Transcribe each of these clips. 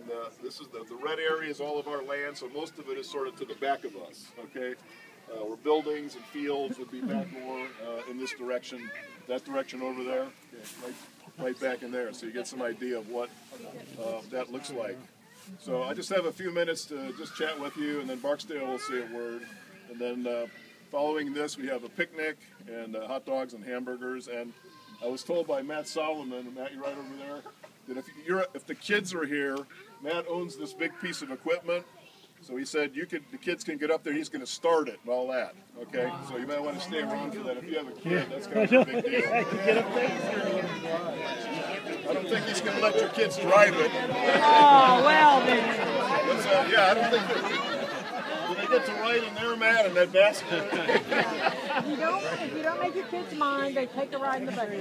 And this is the red area is all of our land, so most of it is sort of to the back of us, okay? Where buildings and fields would be back more in this direction, that direction over there, okay, right back in there, so you get some idea of what that looks like. So I just have a few minutes to just chat with you, and then Barksdale will say a word. And then following this, we have a picnic and hot dogs and hamburgers. And I was told by Matt Solomon, and Matt, you're right over there, that if the kids are here, Matt owns this big piece of equipment. So he said the kids can get up there. He's going to start it and all that. Okay, so you might want to stay around for that. If you have a kid, that's kind of a big deal. I don't think he's going to let your kids drive it. Oh well then. Yeah, I don't think they get to ride in there, Matt, in that basket. If you don't make your kids mind, they take a ride in the buggy.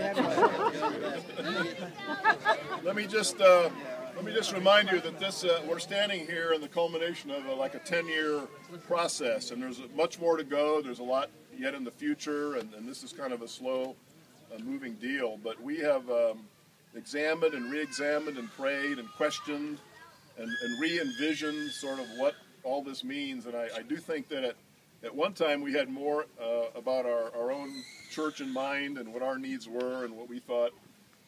Let me just remind you that this we're standing here in the culmination of like a 10-year process, and there's much more to go. There's a lot yet in the future, and this is kind of a slow moving deal. But we have examined and re-examined and prayed and questioned and re-envisioned sort of what all this means. And I do think that at one time we had more about our own church in mind and what our needs were and what we thought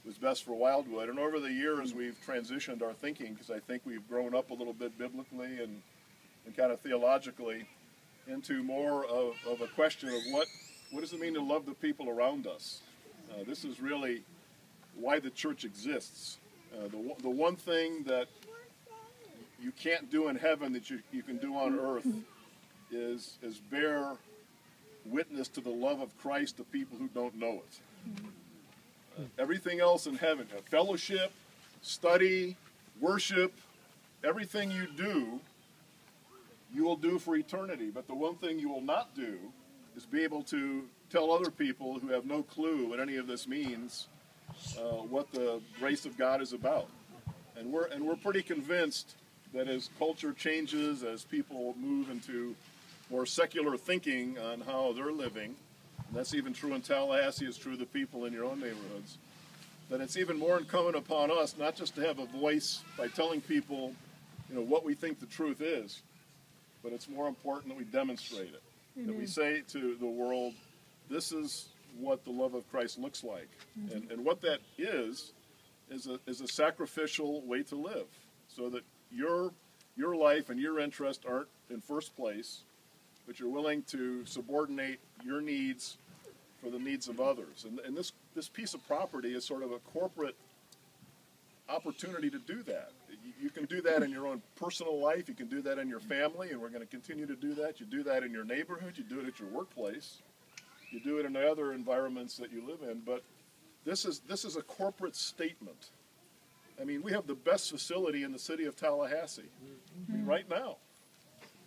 was best for Wildwood. And over the years we've transitioned our thinking, because I think we've grown up a little bit biblically and kind of theologically into more of a question of what does it mean to love the people around us. This is really why the church exists. The one thing that you can't do in heaven that you can do on earth is bear witness to the love of Christ to people who don't know it. Everything else in heaven, fellowship, study, worship, everything you do, you will do for eternity. But the one thing you will not do is be able to tell other people who have no clue what any of this means what the grace of God is about. And we're pretty convinced that as culture changes, as people move into more secular thinking on how they're living, and that's even true in Tallahassee, it's true of the people in your own neighborhoods, that it's even more incumbent upon us not just to have a voice by telling people, what we think the truth is, but it's more important that we demonstrate it. Mm-hmm. That we say to the world, this is what the love of Christ looks like. Mm-hmm. And what that is a sacrificial way to live, so that your life and your interests aren't in first place, but you're willing to subordinate your needs for the needs of others. And this piece of property is sort of a corporate opportunity to do that. You can do that in your own personal life, you can do that in your family, and we're going to continue to do that. You do that in your neighborhood, you do it at your workplace, you do it in the other environments that you live in, but this is a corporate statement. I mean, we have the best facility in the city of Tallahassee, right now.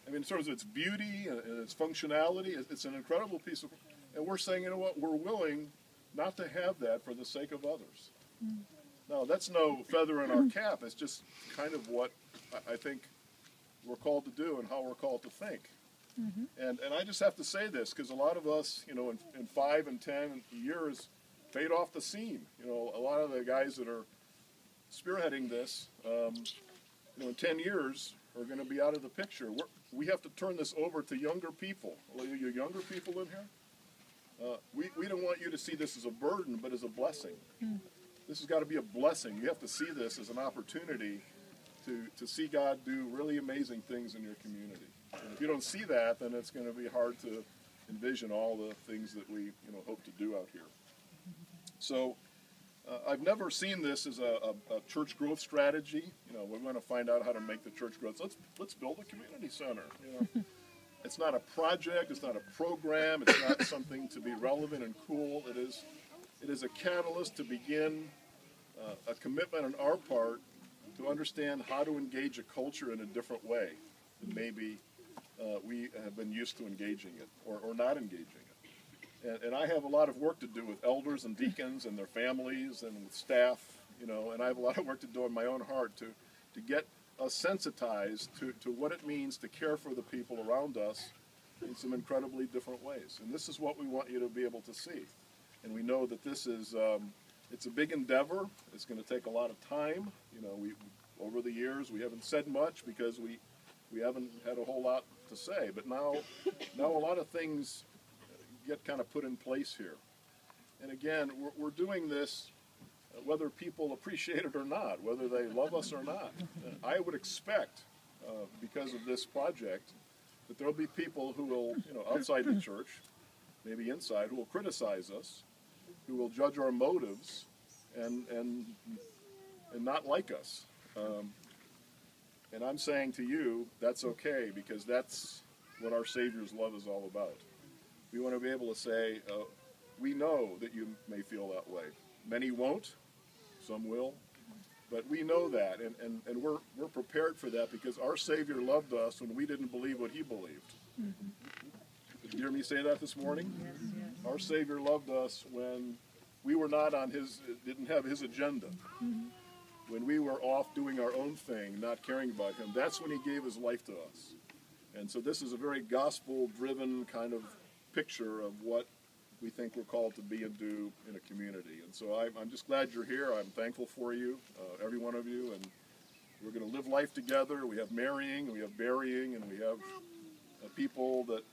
I mean, in terms of its beauty and its functionality, it's an incredible piece of, and we're saying, we're willing not to have that for the sake of others. No, that's no feather in our cap. It's just kind of what I think we're called to do and how we're called to think. Mm-hmm. And I just have to say this, because a lot of us, in 5 and 10 years, fade off the scene. A lot of the guys that are spearheading this, in 10 years, are going to be out of the picture. We have to turn this over to younger people. You younger people in here? We don't want you to see this as a burden, but as a blessing. This has got to be a blessing. You have to see this as an opportunity to see God do really amazing things in your community. And if you don't see that, then it's going to be hard to envision all the things that we hope to do out here. So I've never seen this as a church growth strategy. We want to find out how to make the church grow. So let's build a community center. It's not a project. It's not a program. It's not something to be relevant and cool. It is a catalyst to begin a commitment on our part to understand how to engage a culture in a different way than maybe we have been used to engaging it or not engaging it. And I have a lot of work to do with elders and deacons and their families and with staff, and I have a lot of work to do in my own heart to get us sensitized to what it means to care for the people around us in some incredibly different ways. And this is what we want you to be able to see. And we know that this is, it's a big endeavor. It's going to take a lot of time. Over over the years. We haven't said much because we haven't had a whole lot to say. But now a lot of things get kind of put in place here. And again, we're doing this whether people appreciate it or not, whether they love us or not. I would expect, because of this project, that there will be people who will, outside the church, maybe inside, who will criticize us, who will judge our motives, and not like us. And I'm saying to you, that's okay, because that's what our Savior's love is all about. We want to be able to say, we know that you may feel that way. Many won't, some will, but we know that, and we're prepared for that because our Savior loved us when we didn't believe what he believed. Did you hear me say that this morning? Yes, yes. Our Savior loved us when we were not on didn't have his agenda. When we were off doing our own thing, not caring about him, that's when he gave his life to us. And so this is a very gospel-driven kind of picture of what we think we're called to be and do in a community. And so I'm just glad you're here. I'm thankful for you, every one of you, and we're going to live life together. We have marrying, we have burying, and we have people that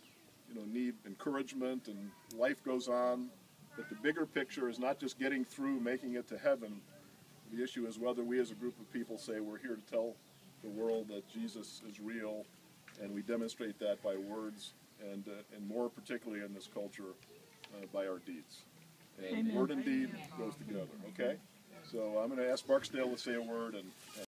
need encouragement, and life goes on. But the bigger picture is not just getting through, making it to heaven. The issue is whether we as a group of people say we're here to tell the world that Jesus is real, and we demonstrate that by words, and more particularly in this culture, by our deeds. And Amen. word and deed goes together, okay? So I'm going to ask Barksdale to say a word, and